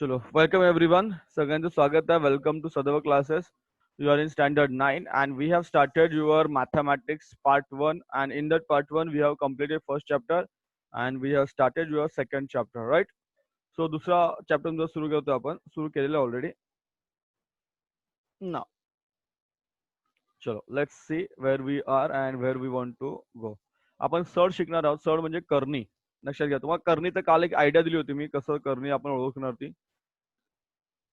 चलो, welcome everyone. सगळ्यांचं स्वागत आहे. Welcome to Sadhava classes. You are in standard 9 and we have started your mathematics part 1, and in that part 1 we have completed first chapter and we have started your second chapter, right? So दुसरा chapter जो सुरू करतो आपण सुरू केलेला already. Now, चलो, let's see where we are and where we want to go. आपण सड शिकणार आहोत. सड म्हणजे करणी. लक्षात घ्या. तुम्हाला करणी तर काल एक आयडिया दिली होती मी कसं करणी आपण ओळखणार ती.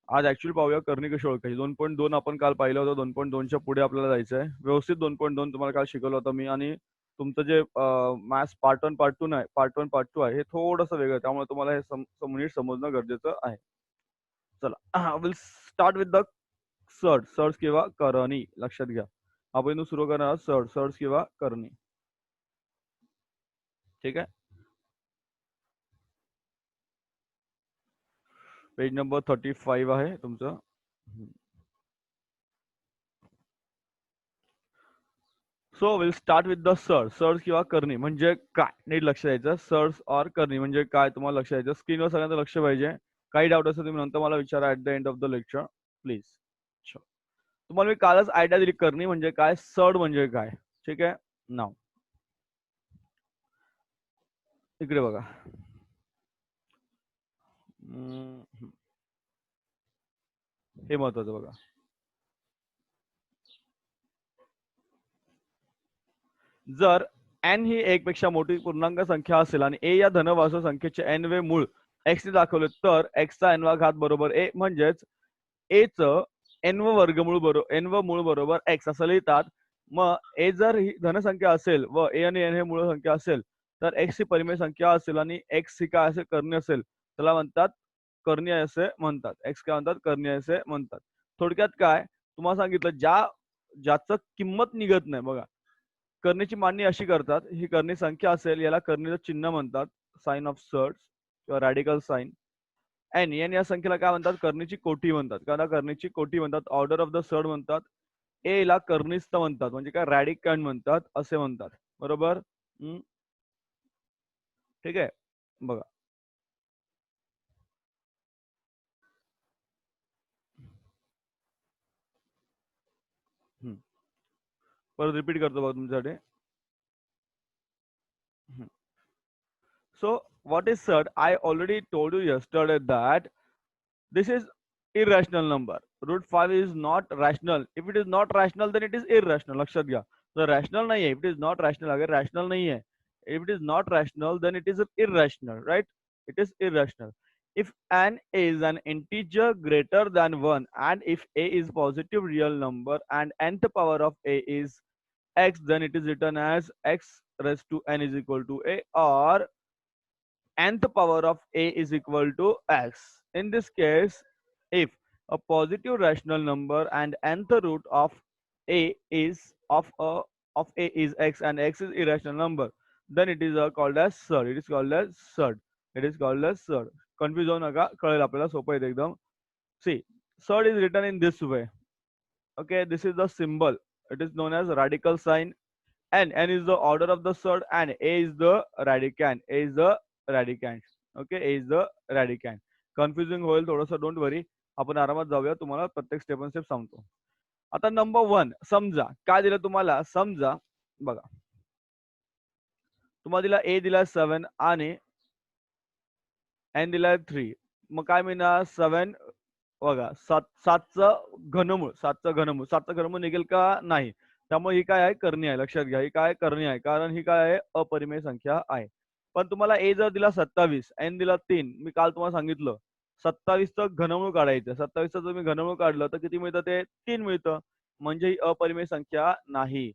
आज ऍक्च्युअली पाहूया करणी कशी ओळखायची. 2.2 आपण काल पाहिलं होतं. 2.2च्या पुढे आपल्याला जायचं आहे. व्यवस्थित 2.2 तुम्हाला काल शिकवलं होतं मी. आणि तुमचं जे मॅथ्स पार्ट 1 पार्ट 2 आहे, पार्ट 1 पार्ट 2 आहे, हे थोडंसं वेगळं आहे. त्यामुळे तुम्हाला हे नीट समजणं गरजेचं आहे. चला, will start with the surd. Surds किंवा करणी. लक्षात घ्या. आपण इथून सुरू करणार आहोत. सर्ड्स किंवा करणी. ठीक आहे. पेज नंबर 35 आहे तुमचं. So will start with the सर्स किंवा करणी म्हणजे काय नीट लक्ष द्यायचं. सर्स ऑर करणी म्हणजे काय तुम्हाला लक्ष द्यायचं. स्क्रीनवर सगळ्यांचं लक्ष पाहिजे. काही डाऊट असेल तुम्ही नंतर मला विचारा at the end of the lecture please. तुम्हाला मी कालच आयडिया दिली करणी म्हणजे काय, सर्ड म्हणजे काय. ठीक आहे. नाव इकडे बघा. हे महत्वाचं बघा. जर एन ही एक पेक्षा मोठी पूर्णांक संख्या असेल आणि ए या धनवास्तव संख्येचे एन वे मूळ एक्स ने दाखवले तर एक्सचा एन वा घात बरोबर ए, म्हणजेच ए च एन व वर्गमूळ बरोबर एन व मूळ बरोबर एक्स असं लिहितात. मग ए जर ही धनसंख्या असेल व ए आणि एन हे मूळ संख्या असेल तर एक्स ही परिमेय संख्या असेल आणि एक्स ही काय असेल करणी असेल त्याला म्हणतात करणी असे म्हणतात. एक्स काय म्हणतात करणी असे म्हणतात. थोडक्यात काय तुम्हाला सांगितलं ज्याचं किंमत निघत नाही बघा. करणीची मांडणी अशी करतात. ही करणी संख्या असेल याला करणीचं चिन्ह म्हणतात, साइन ऑफ सर्ड्स किंवा रॅडिकल साइन. एन एन या संख्येला काय म्हणतात करणीची कोटी म्हणतात. कारण करणीची कोटी म्हणतात. ऑर्डर ऑफ द सर्ड म्हणतात. ए ला कर्निस्थ म्हणतात म्हणजे काय रॅडिकॅन म्हणतात असे म्हणतात. बरोबर. ठीक आहे. बघा परत रिपीट करतो बघा तुमच्यासाठी. So what is surd? I already told you yesterday that this is irrational number. Root 5 is not rational. If it is not rational, then it is irrational. लक्षात घ्या. So rational नाही है. If it is not rational, अगर rational नहीं है. If it is not rational, then it is irrational, right? It is irrational. If n is an integer greater than 1 and if a is positive real number and nth power of a is x, then it is written as x raised to n is equal to a, or nth power of a is equal to x. In this case, if a positive rational number and nth root of a is of a is x and x is irrational number, then it is called as surd. It is called as surd. It is called as surd. Confuse होऊ नका, कळेल आपल्याला, सोपं आहे एकदम. See, surd is written in this way. Okay, this is the symbol. It is known as radical sign. N is the order of the surd and A is the radicand. A is the radicand. Okay, A is the radicand. Confusing होईल थोडंसं, don't वरी. आपण आरामात जाऊया. तुम्हाला प्रत्येक step by step सांगतो. आता number 1 समजा काय दिलं तुम्हाला. समजा बघा तुम्हाला दिला ए दिला 7 आणि एन दिला 3. मग काय मिळणार 7 बघा 7चं घनमूळ 7चं घनमूळ निघेल का नाही. त्यामुळे ही काय आहे करणी आहे. लक्षात घ्या ही काय करणी आहे कारण ही काय आहे अपरिमेय संख्या आहे. पण तुम्हाला ए जर दिला 27 एन दिला 3, मी काल तुम्हाला सांगितलं 27चं घनमूळ काढायचं. 27चं तुम्ही घनमूळ काढलं तर किती मिळतं ते 3 मिळतं. म्हणजे ही अपरिमेय संख्या नाही.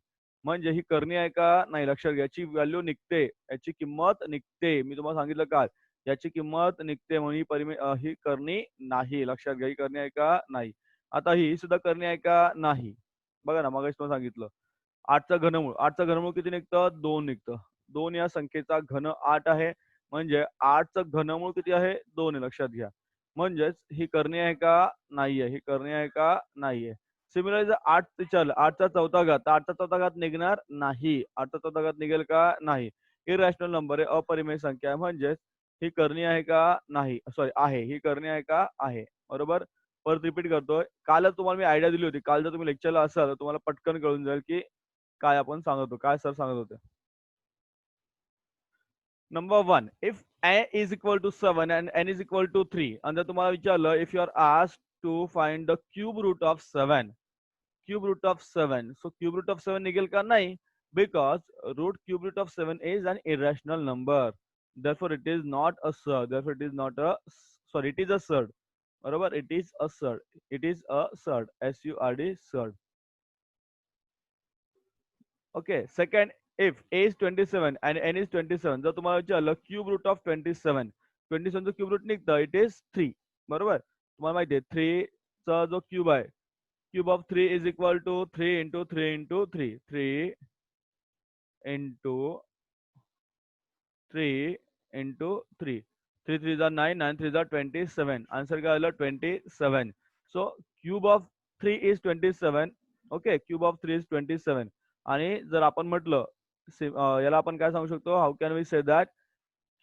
म्हणजे ही करणी आहे का नाही. लक्षात घ्या याची व्हॅल्यू निघते, याची किंमत निघते. मी तुम्हाला सांगितलं काल याची किंमत निघते म्हणून ही ही करणी नाही. लक्षात घ्या ही करणी आहे का नाही. आता ही सुद्धा करणी आहे का नाही. बघा ना मगाशी तुम्हाला सांगितलं 8चं घनमूळ किती निघतं 2 निघतं. 2 या संख्येचा घन 8 आहे म्हणजे 8चं घनमूळ किती आहे 2 आहे. लक्षात घ्या म्हणजेच ही करणी आहे का नाहीये. ही करणी आहे का नाहीये. सिमिलरली जर 8 विचारलं 8चा चौथा घात तर 8चा चौथा घात निघणार नाही. 8चा चौथा घात निघेल का नाही. इरॅशनल नंबर आहे, अपरिमेय संख्या आहे. म्हणजेच ही करणी आहे का नाही, सॉरी आहे, ही करणी आहे का आहे, बरोबर. परत रिपीट करतोय, कालच तुम्हाला मी आयडिया दिली होती, काल जर तुम्ही लेक्चरला असाल तर तुम्हाला पटकन कळून जाईल की काय आपण सांगत होतो, काय सर सांगत होते. Number 1, if a is equal to 7 and n is equal to 3, आणि जर तुम्हाला विचारलं, if you are asked to find the cube root of 7, cube root of 7, so cube root of 7 निघेल का नाही, because root cube root of 7 is an irrational number, therefore it is not a surd, therefore it is not a, sorry, it is a surd, बरोबर, it is a surd, it is a surd, surd, surd. Okay, second, if a is 27 and n is 27, जर तुम्हाला विचारलं cube root of 27, 27 चं cube route निघतं, it is 3, बरोबर. तुम्हाला माहिती आहे 3 चा जो क्यूब आहे, cube of 3 is equal to 3 into 3 into 3, 3 into 3 into 3, 3 3 जा 9, 9 3 जा 27, आन्सर काय आलं 27. So cube of 3 is 27. Okay, cube of 3 is 27. आणि जर आपण म्हटलं याला आपण काय सांगू शकतो, how can we say that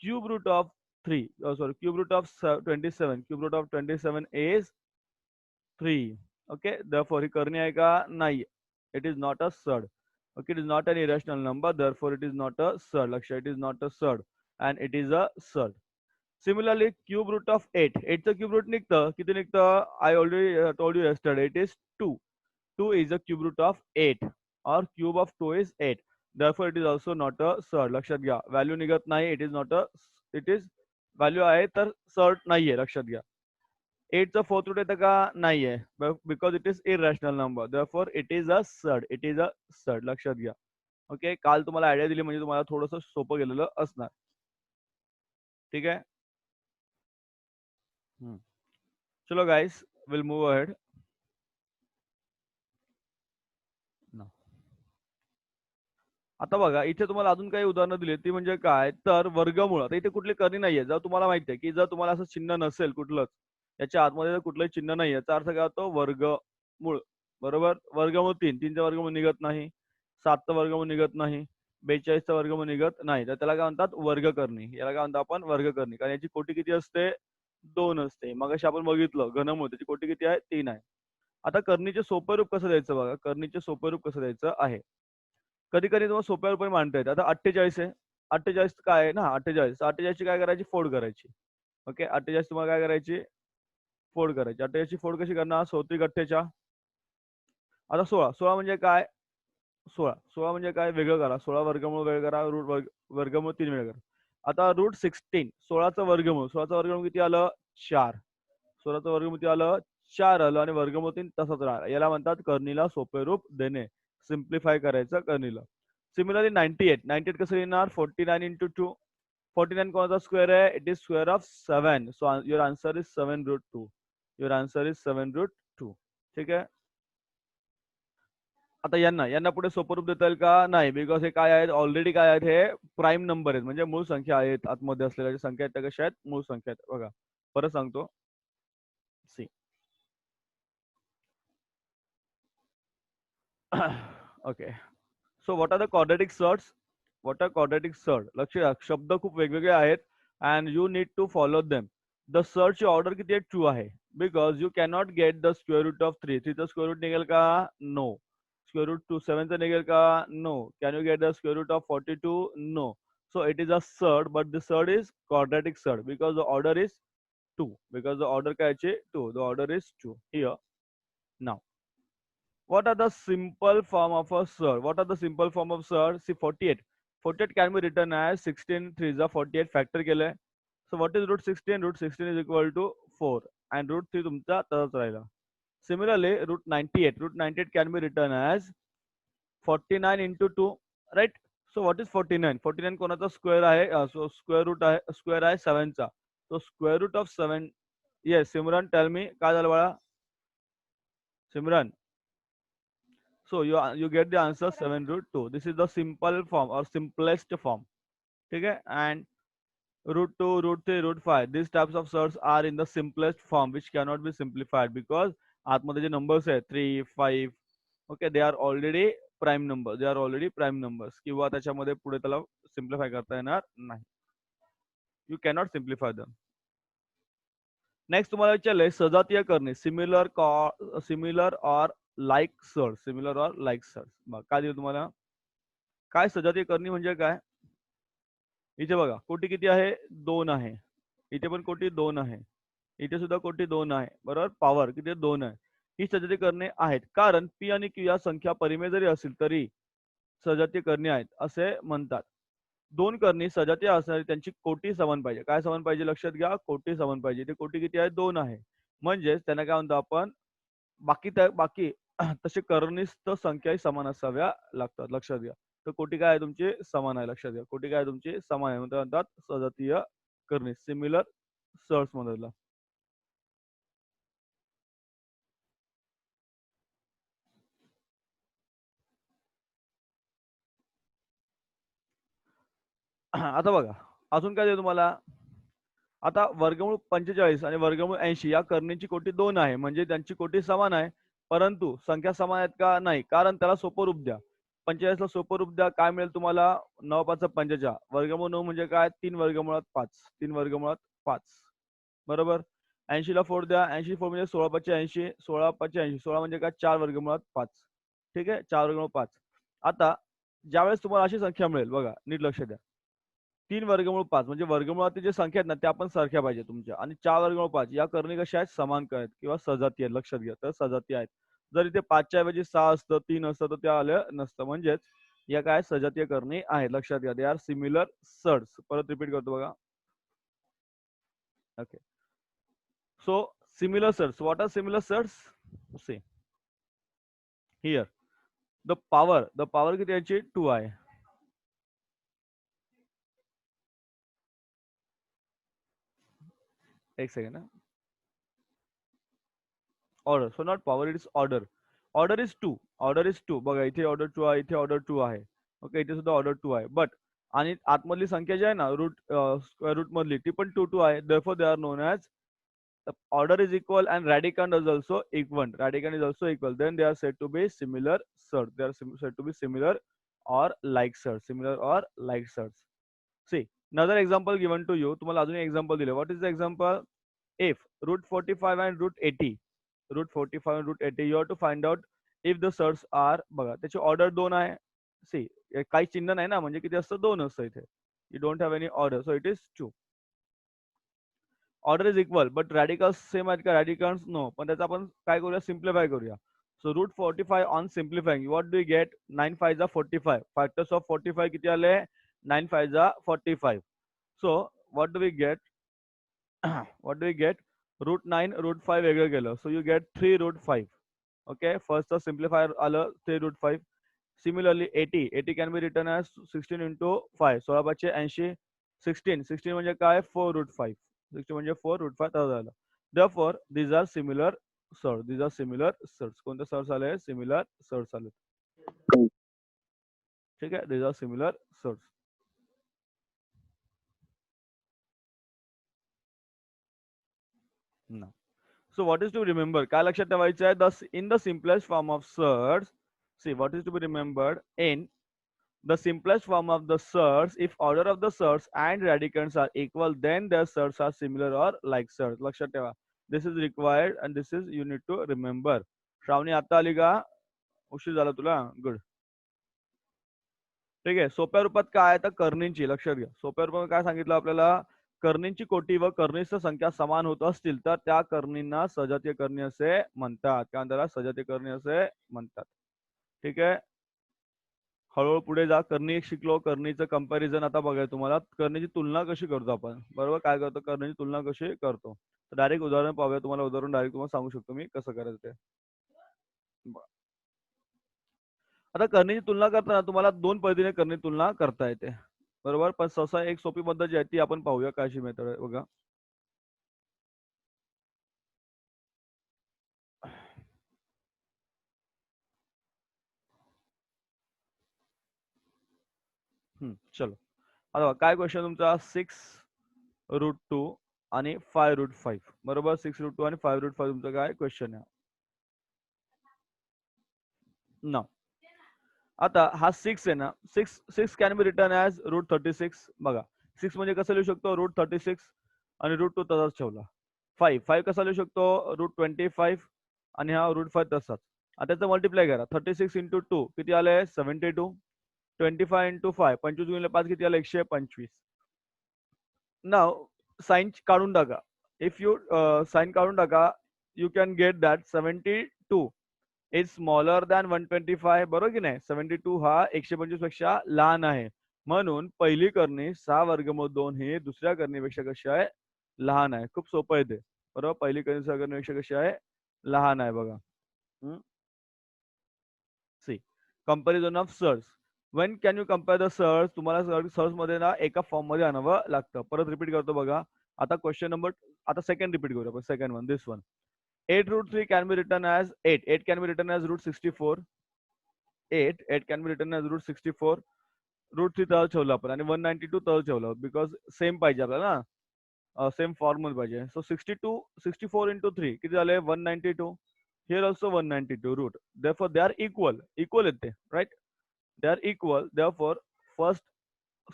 cube root of 3, sorry, cube root of 27, cube root of 27 is 3. Okay, therefore ही करणी आहे का नाही, it is not a surd. Okay, it is not an irrational number, therefore it is not a surd. Laksha, it is not a surd, and it is a surd. Similarly, cube root of 8. 8 चं cube root निघतं, किती निघतं? I already told you yesterday, it is 2. 2 is a cube root of 8, or cube of 2 is 8. Therefore, it is also not a surd. लक्षात घ्या, value निघत नाही, it is not a, it is value आहे तर surd नाहीये, लक्षात घ्या. 8 चं फोर्थ रूट येतं का नाहीये, because it is irrational number, therefore it is a surd, it is a surd, लक्षात घ्या. ओके, काल तुम्हाला आयडिया दिली म्हणजे तुम्हाला थोडंसं सोपं गेलेलं असणार. ठीक आहे. चलो गाइस, विल मूव अहेड. आता बघा, इथे तुम्हाला अजून काही उदाहरणं दिली, ती म्हणजे काय तर वर्गमूळ. आता इथे कुठली करणी नाहीये. जर तुम्हाला माहिती आहे की जर तुम्हाला असं चिन्ह नसेल कुठलंच, याच्या आतमध्ये जर कुठलंही चिन्ह नाही, याचा अर्थ काय होतो, वर्गमूळ, बरोबर. वर्गमूळ 3, 3चा वर्गमूळ निघत नाही, 7चा वर्गमूळ निघत नाही, 42चा वर्गमूळ निघत नाही, तर त्याला काय म्हणतात, वर्गकरणी. याला काय म्हणतो आपण, वर्गकरणी. कारण याची कोटी किती असते, 2 असते. मगाशी आपण बघितलं घनमूळ, त्याची कोटी किती आहे, 3 आहे. आता करणीचे सोपे रूप कसं द्यायचं बघा, करणीचे सोपे रूप कसं द्यायचं आहे. कधी कधी तुम्हाला सोप्या रूपाने मांडता येतं. आता 48 आहे, 48 काय आहे ना, 48, 48 ची काय करायची, फोड करायची. ओके, 48 तुम्हाला काय करायची, फोड करायची. 48 ची फोड कशी करणार, 16 अठ्ठेच्या. आता 16, 16 म्हणजे काय, 16, 16 म्हणजे काय, वेगळं करा. 16 वर्गमूळ वेगळं करा, रूट वर्गमूळ 3 वेगळं करा. आता रूट 16, 16चं वर्गमूळ, 16चं वर्गमूळ किती आलं, 4. 16चं वर्गमूळ किती आलं, 4 आलं, आणि वर्गमूळ 3 तसंच राहिला. याला म्हणतात करणीला सोपे रूप देणे, सिम्प्लिफाय करायचं करणीला. सिमिलरली 98, 98 कसं लिहिणार, 49 इंटू 2. 49 कोणाचा स्क्वेअर आहे, it is square of 7. So your answer is 7 root 2. Your answer is 7 root 2. ठीक आहे. आता यांना यांना पुढे सोपं रूप देता येईल का, नाही, बिकॉज हे काय आहेत, ऑलरेडी काय आहेत, हे प्राईम नंबर आहेत, म्हणजे मूळ संख्या आहेत. आतमध्ये असलेल्या संख्या आहेत त्या कशा आहेत, मूळ संख्या आहेत. बघा, परत सांगतो, see. Okay, so what are the quadratic surds, what are quadratic surd. लक्ष द्या, शब्द खूप वेगवेगळे आहेत, and you need to follow them. The सर्डची ऑर्डर किती आहे, 2 आहे, because you cannot get the square root of 3. 3चं स्क्वेअर रूट निघेल का, नो. स्क्वेअर रूट 2 7चं निघेल का, no. Can you get the square root of 42, no. So it is a surd, but the surd is quadratic surd because the order is 2. Because the order काय आहे, 2. The order is 2 here. Now, what are the simple form of a surd? What are the simple form of surd? See, 48. 48 can be written as 16 3 is 48 factor केलंय. So what is root 16? Root 16 is equal to 4, and root 3 तुमचा तसाच राहिला. Similarly, root 98. Root 98 can be written as 49 into 2, right? So what is 49? 49 कोणाचा square आहे, so square route आहे, square आहे 7 चा. So square root of 7. Yes, Simran, tell me, काय झालं बाळा, Simran? So you get the answer 7 root 2. This is the simple form or simplest form. Okay, and root 2, root 3, root 5. These types of surds are in the simplest form, which cannot be simplified because आतमध्ये जे numbers आहेत 3, 5, okay, they are already prime numbers. They are already prime numbers. किंवा त्याच्यामध्ये पुढे त्याला simplify करता येणार नाही. यू कॅनॉट सिम्प्लिफाय दम. नेक्स्ट तुम्हाला विचारलंय सजातीय करणे, सिमिलर ऑर लाईक सर्स, सिमिलर ऑर लाईक सर्स. काय दिलं तुम्हाला? काय सजातीय करणी म्हणजे काय? इथे बघा कोटी किती आहे? 2 आहे. इथे पण कोटी 2 आहे. इथे सुद्धा कोटी 2 आहे. बरोबर? पॉवर किती 2 आहे. ही सजातीय करणे आहेत. कारण पी आणि क्यू या संख्या परिमेय जरी असतील तरी सजातीय करणे आहेत असे म्हणतात. 2 करणी सजातीय असणारी त्यांची कोटी समान पाहिजे. काय समान पाहिजे? लक्षात घ्या. कोटी समान पाहिजे. इथे कोटी किती आहे? 2 आहे. म्हणजेच त्यांना काय म्हणतो आपण बाकी तसे कर्णिस्थ संख्याही समान असाव्या लागतात. लक्षात घ्या. तर कोटी काय आहे तुमची? समान आहे. लक्षात घ्या. कोटी काय आहे तुमची? समान आहे. म्हणतात सजातीय करणे, सिमिलर सर्स मधला. आता बघा अजून काय देऊ तुम्हाला? आता वर्गमूळ 45 आणि वर्गमूळ 80 या करणीची कोटी 2 आहे. म्हणजे त्यांची कोटी समान आहे. परंतु संख्या समान आहेत का? नाही. कारण त्याला सोपं रूप द्या. 45 ला सोपं रूप द्या. काय मिळेल तुम्हाला? 9 5 45. वर्गमूळ 9 म्हणजे काय? 3 वर्गमुळात 5. 3 वर्गमुळात 5. बरोबर? 80 ला 4 द्या. 80 4 म्हणजे 16 5 80. 16 5 80. 16 म्हणजे काय? 4 वर्गमुळात 5. ठीक आहे? 4 वर्गमूळ 5. आता ज्यावेळेस तुम्हाला अशी संख्या मिळेल बघा, नीट लक्ष द्या. 3 वर्गमूळ 5 म्हणजे वर्गमुळातील जे संख्या आहेत ना त्या पण सारख्या पाहिजे तुमच्या. आणि 4 वर्गमूळ 5 या करणी कशा आहेत? समान आहेत किंवा सजातीय आहेत. लक्षात घ्या. तर सजातीय आहेत. जर इथे 5च्या ऐवजी 6 असतं, 3 असतं तर त्या आलं नसतं. म्हणजेच या काय सजातीय करणी आहेत. लक्षात घ्या. They are similar surds. परत रिपीट करतो बघा. Okay. So similar surds. What are similar surds? See here. The power किती याची? 2 आहे. एक second. Order. So not power, it is order. Order is 2. Order is 2. बघा इथे ऑर्डर 2 आहे, इथे ऑर्डर 2 आहे. ओके, इथे सुद्धा ऑर्डर 2 आहे. बट आणि आतमधली संख्या जी आहे ना स्क्वेअर रूट मधली ती पण 2 2 आहे. Therefore they are known as order is equal and radicand is also equal. Radicand is also equal. Then they are said to be similar surd. They are said to be similar or like surd. Similar or like surd. See another example given to you. तुम्हाला अजून एक example दिले. What is the example? If root 45 and root 80, root 45 and root 80, you have to find out if the surds are. बघा त्याची order 2 आहे. C काही चिन्ह नाही ना, म्हणजे किती असतं? 2 असतं इथे. You don't have any order, so it is 2. Order is equal but radicals same आहेत का? Radicals no. पण त्याचा आपण काय करूया? सिम्प्लिफाय करूया. So root 45 on simplifying what do you get? 9 5 जा 45. फॅक्टर्स ऑफ 45 किती आले? 9 5 जा 45. So what do we get? what do you get? Root 9 root 5 वेगळं केलं. So you get 3 root 5. Okay, first the simplifier आलं 3 root 5. Similarly 80 can be written as 16 into 5. 16 5 80. 16 म्हणजे काय? 4 root 5. 16 म्हणजे 4 root 5 तसं झालं. Therefore these are similar surds. These are similar surds. कोणते surds आले? Similar surds आले. ठीक आहे? These are similar surds. No. So what is to remember? काय लक्षात ठेवायचं आहे? In the simplest form of surds, see what is to be remembered in the simplest form of the surds, if order of the surds and radicands are equal, then their surds are similar or like surds. लक्षात ठेवा. This is required and this is you need to remember. श्रावणी आता आली का? उशीर झाला तुला? Good. ठीक आहे. सोप्या रूपात काय आहे तर कर्णींची लक्षात घ्या. सोप्या रूपात काय सांगितलं आपल्याला? कर्णींची कोटी व कर्णींची संख्या समान होत असतील तर त्या कर्णींना सजातीय करणी असे म्हणतात. काय म्हणतात? सजातीय करणी असे म्हणतात. ठीक आहे. हळूहळू पुढे जा. कर्णी एक शिकलो. कर्णीचं कंपॅरिझन आता बघाय तुम्हाला. कर्णीची तुलना कशी करतो आपण? बरोबर काय करतो? कर्णीची तुलना कशी करतो? तर डायरेक्ट उदाहरण पाहूया. तुम्हाला उदाहरण डायरेक्ट तुम्हाला सांगू शकतो मी कसं करायचं ते. आता कर्णीची तुलना करताना तुम्हाला 2 पद्धतीने कर्णी तुलना करता येते. बरोबर? पण सहसा एक सोपी पद्धत जी आहे ती आपण पाहूया काय अशी मेथड आहे बघा. चलो. आता काय क्वेश्चन तुमचा? 6 रूट 2 आणि 5 रूट 5. बरोबर? 6 रूट 2 आणि 5 रूट 5 तुमचं काय क्वेश्चन आहे. ना आता हा 6 आहे ना, 6 can be written as root 36. बघा 6 म्हणजे कसं लिहू शकतो √36 आणि √2 तसाच ठेवला. 5 कसा लिहू शकतो √25 आणि हा √5 तसाच. आता त्याचं मल्टिप्लाय करा. 36 इंटू 2 किती आले 72. 25 इंटू 5 25 गुणिले 5 किती आलं 125. नाव साइन काढून टाका. इफ यू साइन काढून टाका you can get that 72 is smaller than 125. बरोबर की नाही. 72 हा 125 पेक्षा लहान आहे. म्हणून पहिली करणी 6 वर्गमूळ 2 ही दुसऱ्या करणीपेक्षा कशी आहे लहान आहे. खूप सोपं आहे ते. बरोबर पहिली करणी 6 करणीपेक्षा कशी आहे लहान आहे बघा. सी कंपॅरिझन ऑफ सर्स. Wien can you compare the सर्स. तुम्हाला सर्स मध्ये ना एका फॉर्म मध्ये आणावं लागतं. परत रिपीट करतो बघा. आता क्वेश्चन नंबर आता सेकंड रिपीट करूया. Second one this one. 8 √3 can be written as 8. 8 can be written as √64. 8 can be written as √64. √3 तळ ठेवलं आपण आणि 192 तळ ठेवलं बिकॉज सेम पाहिजे आपल्याला ना सेम फॉर्म मध्ये पाहिजे. सो 64 इंटू 3 किती झाले 192. Here also 192 root. therefore they are equal आहेत ते right. they are equal. therefore first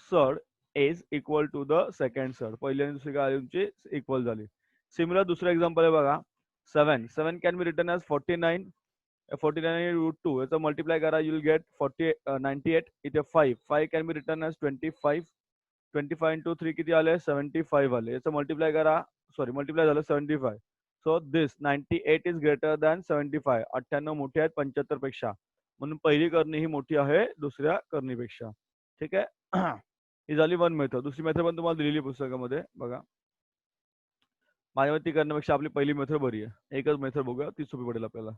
surd is equal to the second surd. पहिली आणि दुसरी काय इक्वल झाली. सिमिलर दुसरं एक्झाम्पल आहे बघा. 7 can be written as 49. 49 √2 याचा मल्टिप्लाय करा यू विल गेट 98. इथे 5 can be written as 25. 25 into 3 किती आले 75 आले. याचं मल्टिप्लाय करा. सॉरी मल्टिप्लाय झालं 75. So this 98 is greater than 75. 98 मोठे आहेत 75 पेक्षा. म्हणून पहिली करणी ही मोठी आहे दुसऱ्या करणीपेक्षा. ठीक आहे. ही झाली वन मेथड. दुसरी मेथड पण तुम्हाला दिलेली पुस्तकामध्ये बघा. माझ्यावरती करण्यापेक्षा आपली पहिली मेथड बरी आहे. एकच मेथड बघूया ती सोपी पडेल आपल्याला.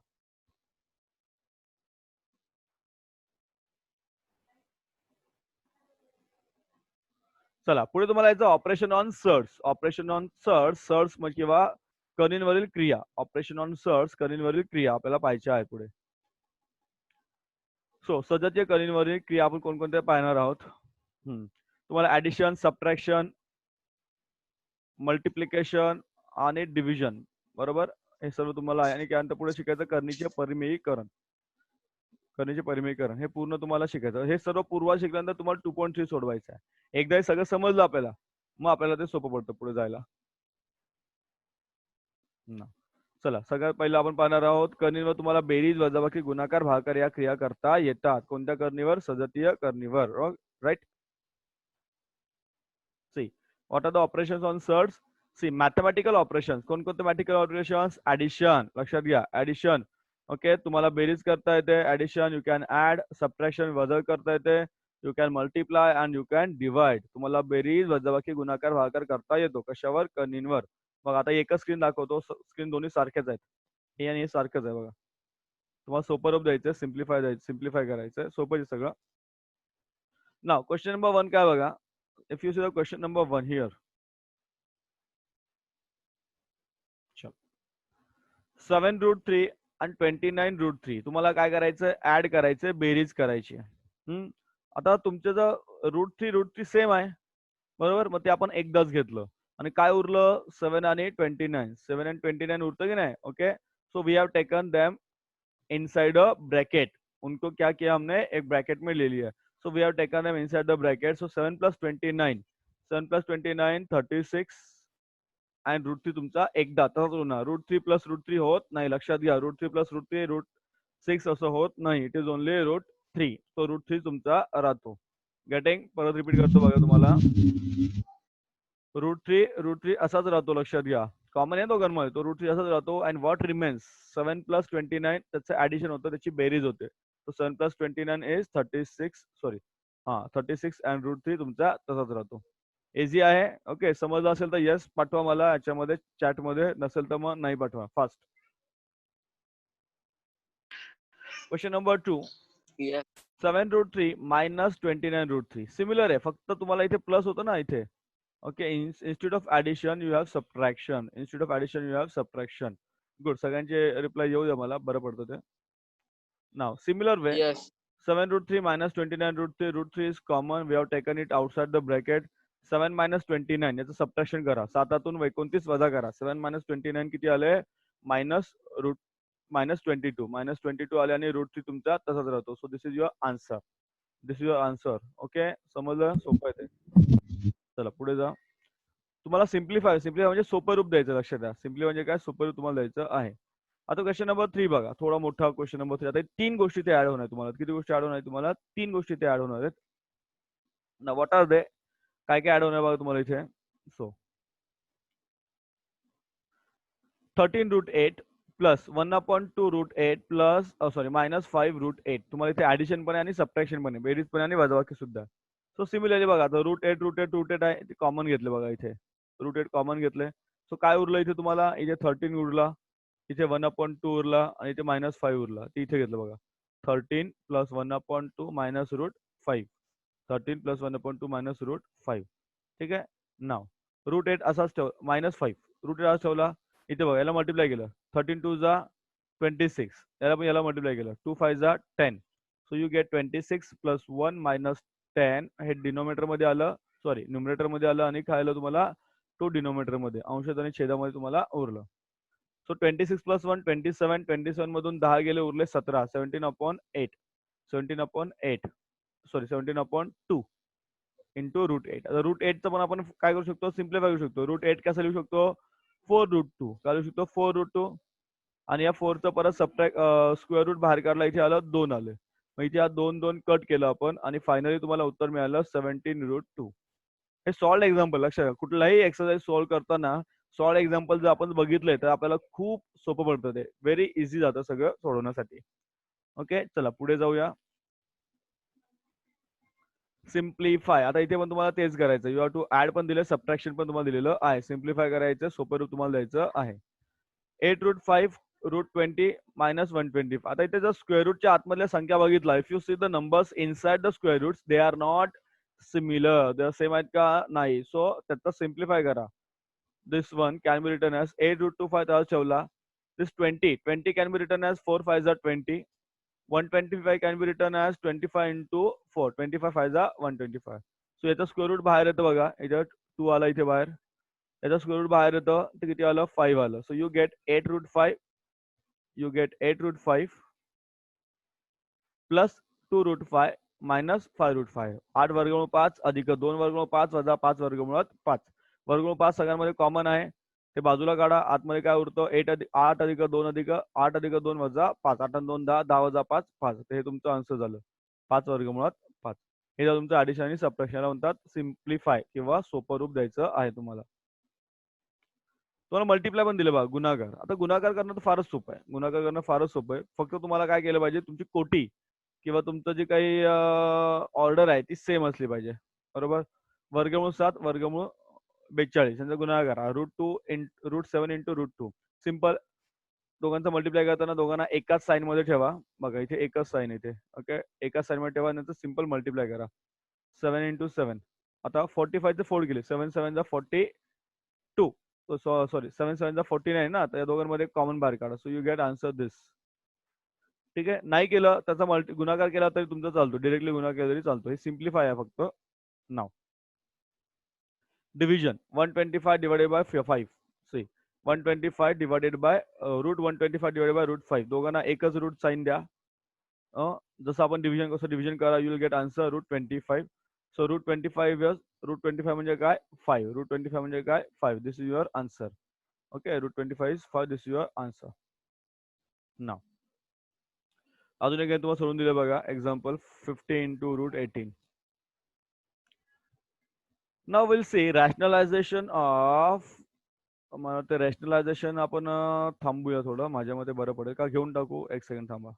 चला पुढे तुम्हाला यायचं operation on surds. Operation on surds किंवा कणींवरील क्रिया. ऑपरेशन ऑन सर्ट्स कणींवरील क्रिया आपल्याला पाहायची आहे पुढे. सो सजातीय कणींवरील क्रिया आपण कोणकोणत्या पाहणार आहोत. तुम्हाला ऍडिशन सबट्रॅक्शन मल्टिप्लिकेशन आणि डिव्हिजन बरोबर हे सर्व तुम्हाला आहे. आणि त्यानंतर पुढे शिकायचं करणीचे परिमेयीकरण. करणीचे परिमेयीकरण हे पूर्ण तुम्हाला शिकायचं. हे सर्व पूर्व शिकल्यानंतर तुम्हाला 2.3 सोडवायचं आहे. एकदा हे सगळं समजलं आपल्याला मग आपल्याला ते सोपं पडतं पुढे जायला. चला सगळ्यात पहिलं आपण पाहणार आहोत करणीवर तुम्हाला बेरीज वजाबाकी गुणाकार भागाकार या क्रिया करता येतात. कोणत्या करणीवर सजातीय करणीवर right. See what are the operations on surds. See mathematical operations. कोणकोणते मॅथमॅटिकल ऑपरेशन्स ऍडिशन लक्षात घ्या ऍडिशन. ओके तुम्हाला बेरीज करता येते addition. You can add subtraction वजा करता येते. You can multiply and you can divide. तुम्हाला बेरीज वजाबाकी गुणाकार भागाकार करता येतो कशावर कणींवर. मग आता एकच स्क्रीन दाखवतो. स्क्रीन दोन्ही सारखेच आहेत. हे आणि हे सारखंच आहे बघा. तुम्हाला सोपं रूप द्यायचं सिम्प्लिफाय करायचं सोपं आहे सगळं. नाव क्वेश्चन नंबर 1 काय बघा. If you see the question number 1 here. 7 √3 आणि 29 √3 तुम्हाला काय करायचं ऍड करायचं बेरीज करायची. आता तुमचं जर √3 सेम आहे बरोबर. मग ते आपण एकदाच घेतलं आणि काय उरलं 7 आणि 29. 7 आणि 29 उरतं की नाही. Okay so we have taken them inside a bracket. उनको क्या किया हमने एक ब्रैकेट में ले लिया. So we have taken them inside the bracket. So 7 + 29 7 + 29 36 आणि √3 तुमचा एकदा तसाच होणार. √3 + √3 होत नाही लक्षात घ्या. √3 + √3 √6 असं होत नाही. It is only √3. तो √3 तुमचा राहतो. गेटिंग. परत रिपीट करतो बघा तुम्हाला. √3 असाच राहतो लक्षात घ्या. कॉमन आहे दोघांमध्ये. तो √3 असाच राहतो. अँड व्हॉट रिमेन्स 7 + 29 त्याचं ऍडिशन होतं त्याची बेरीज होते. तो 7 + 29 इज 36 सॉरी 36 अँड √3 तुमचा तसाच राहतो. इझी आहे. ओके समजलं असेल तर येस पाठवा मला याच्यामध्ये चॅट मध्ये. नसेल तर मग नाही पाठवा फास्ट. Question number 2. 7 √3 - 29 √3 सिमिलर आहे. फक्त तुम्हाला इथे प्लस होतं ना इथे. Okay institute of addition you have subtraction. Institute of addition you have subtraction. Good. सगळ्यांचे रिप्लाय येऊ द्या मला बरं पडतं ते. नाव similar way 7 √3 - 29 √3 √3 is common. We have taken it outside the bracket. 7 - 29 याचं सबट्रॅक्शन करा. 7 तून 29 वजा करा. 7 - 29 किती आले -22 आले आणि √3 तुमचा तसाच राहतो. So this is your answer. This is your answer. Okay समजलं सोपं आहे ते. चला पुढे जा. तुम्हाला सिम्प्लिफाय म्हणजे सोपं रूप द्यायचं. लक्षात द्या, सिम्पली म्हणजे काय, सोपं रूप तुम्हाला द्यायचं आहे. आता क्वेश्चन नंबर 3 बघा, थोडा मोठा क्वेश्चन नंबर 3. आता 3 गोष्टी ते ऍड होणार तुम्हाला. किती गोष्टी ऍड होणार तुम्हाला? 3 गोष्टी ते ऍड होणार आहेत. ना व्हॉट आर दे? काय काय ऍड होणार बघा तुम्हाला इथे. So 13 root 8 plus 1/2 root 8 plus minus 5 root 8. तुम्हाला इथे ऍडिशन पण आहे आणि सबट्रॅक्शन पण आहे, बेरीज पण आहे आणि वजाबाकी सुद्धा. सो सिमिलरली बघा, आता रूट एट आहे, ते कॉमन घेतले बघा इथे. रूट 8 कॉमन घेतले. सो काय उरलं इथे तुम्हाला? इथे 13 उरला, इथे 1/2 उरला आणि इथे -5 उरला. ते इथे घेतलं बघा. 13 plus 1/2 minus root 5. 13 plus 1/2 minus root 5. ठीक आहे. नाव रूट 8 असाच ठेव, -5 रूट 8 असाच ठेवला. इथे बघा, याला मल्टिप्लाय केलं. 13 2 जा 26. याला पण याला मल्टिप्लाय केलं. 2 5 जा 10. So you get 26 plus 1 minus 10. हे डिनोमिनेटर मध्ये आलं, न्युमिनेटर मध्ये आलं आणि काय आलं तुम्हाला? तो डिनोमिनेटर मध्ये, अंशात आणि छेदामध्ये तुम्हाला उरलं. So 26 plus 1 27. 27 मधून 10 गेले, उरले 17. 17/8. 17/8 17/2 इंटू रूट 8. आता रूट 8चं पण आपण काय करू शकतो? सिम्प्लिफाय करू शकतो. रूट 8 कसं लिहू शकतो? 4√2. काय लिहू शकतो? 4√2. आणि या 4चं परत सबट्रॅक्ट स्क्वेअर रूट बाहेर काढला, इथे आलं 2 आले. मग इथे 2 कट केलं आपण आणि फायनली तुम्हाला उत्तर मिळालं 17√2. हे सॉल्ड एक्झाम्पल. लक्षात घ्या, कुठलाही एक्सरसाइज सॉल्व्ह करताना सॉल्ड एक्झाम्पल जर आपण बघितलंय तर आपल्याला खूप सोपं पडतं. ते व्हेरी इझी जातं सगळं सोडवण्यासाठी. ओके, चला पुढे जाऊया. सिम्प्लिफाय. आता इथे पण तुम्हाला तेच करायचं. यू हॅव टू ऍड पण दिले, सबट्रॅक्शन पण तुम्हाला दिलेलं आहे. सिम्प्लिफाय करायचं, सोपं रूप तुम्हाला द्यायचं आहे. 8√5 √20 मायनस 125. आता इथे जर स्क्वेअर रूटच्या आतमधल्या संख्या बघितला, if you see the numbers inside the square roots, they are not similar. They are same आहेत का? नाही. सो त्याचा सिम्प्लिफाय करा. This one can be written as 8√25 त्याला ठेवला. This 20 can be written as 4 5 20. 125 can be written as 25 into 4. 25 5 125. So याचा square route बाहेर येतं बघा. याच्यात 2 आला इथे बाहेर. याचा स्क्वेअर रूट बाहेर येतं, ते किती आलं? 5 आलं. So you get 8√5. You get 8√5 plus 2√5 minus 5√5. 8 वर्गमूळ 5 अधिक 2 वर्गमूळ 5 वजा 5 वर्गमुळात 5. वर्गमूळ 5 सगळ्यांमध्ये कॉमन आहे, ते बाजूला काढा. आतमध्ये काय उरतं? 8 अधिक 2 अधिक 8 अधिक 2 वजा 5. 8 आणि 2 10, 10 वजा 5 5. तर हे तुमचं आन्सर झालं. 5 वर्गमुळात 5. हे झालं तुमचं ऍडिशन आणि सबट्रॅक्शनला म्हणतात सिम्प्लिफाय किंवा सोपं रूप द्यायचं आहे तुम्हाला. तुम्हाला मल्टिप्लाय पण दिलं बघा, गुणाकार. आता गुणाकार करणं तर फारच सोपं आहे. गुणाकार करणं फारच सोपं आहे. फक्त तुम्हाला काय केलं पाहिजे? तुमची कोटी किंवा तुमचं जे काही ऑर्डर आहे ती सेम असली पाहिजे. बरोबर. वर्गमूळ 7 वर्गमूळ 42 यांचा गुणाकार √7 इंटू √2. सिम्पल. दोघांचा मल्टिप्लाय करताना दोघांना एकाच साईन मध्ये ठेवा. बघा इथे एकच साईन येते. ओके, एकाच साईन मध्ये ठेवा, नंतर सिम्पल मल्टिप्लाय करा. 7 इंटू 7. आता 45 चे फोल्ड केले. 7 7 42. सॉरी 7 7 49 ना. तर या दोघांमध्ये कॉमन बाहेर काढा. सो यू गेट आन्सर दिस. ठीक आहे. नाही केलं त्याचा गुणाकार केला तरी तुमचा चालतो. डिरेक्टली गुणाकार केला तरी चालतो. हे सिम्प्लिफाय आहे फक्त. Now division 125 divided by 5. See 125 divided by √125 divided by √5. दोघांना एकच रूट साईन द्या. जसं आपण डिव्हिजन कसं डिव्हिजन करा, you will get answer √25. So √25 म्हणजे काय? 5. √25 म्हणजे काय? 5. This is your answer. Okay, √25 is 5. This is your answer. Now अजून एक तुम्हाला सोडून दिलं बघा. Example 50 into √18. Now will see rationalisation of. मला ते रॅशनलायझेशन आपण थांबूया थोडं. माझ्या मते बरं पडेल का? घेऊन टाकू? एक सेकंड थांबा.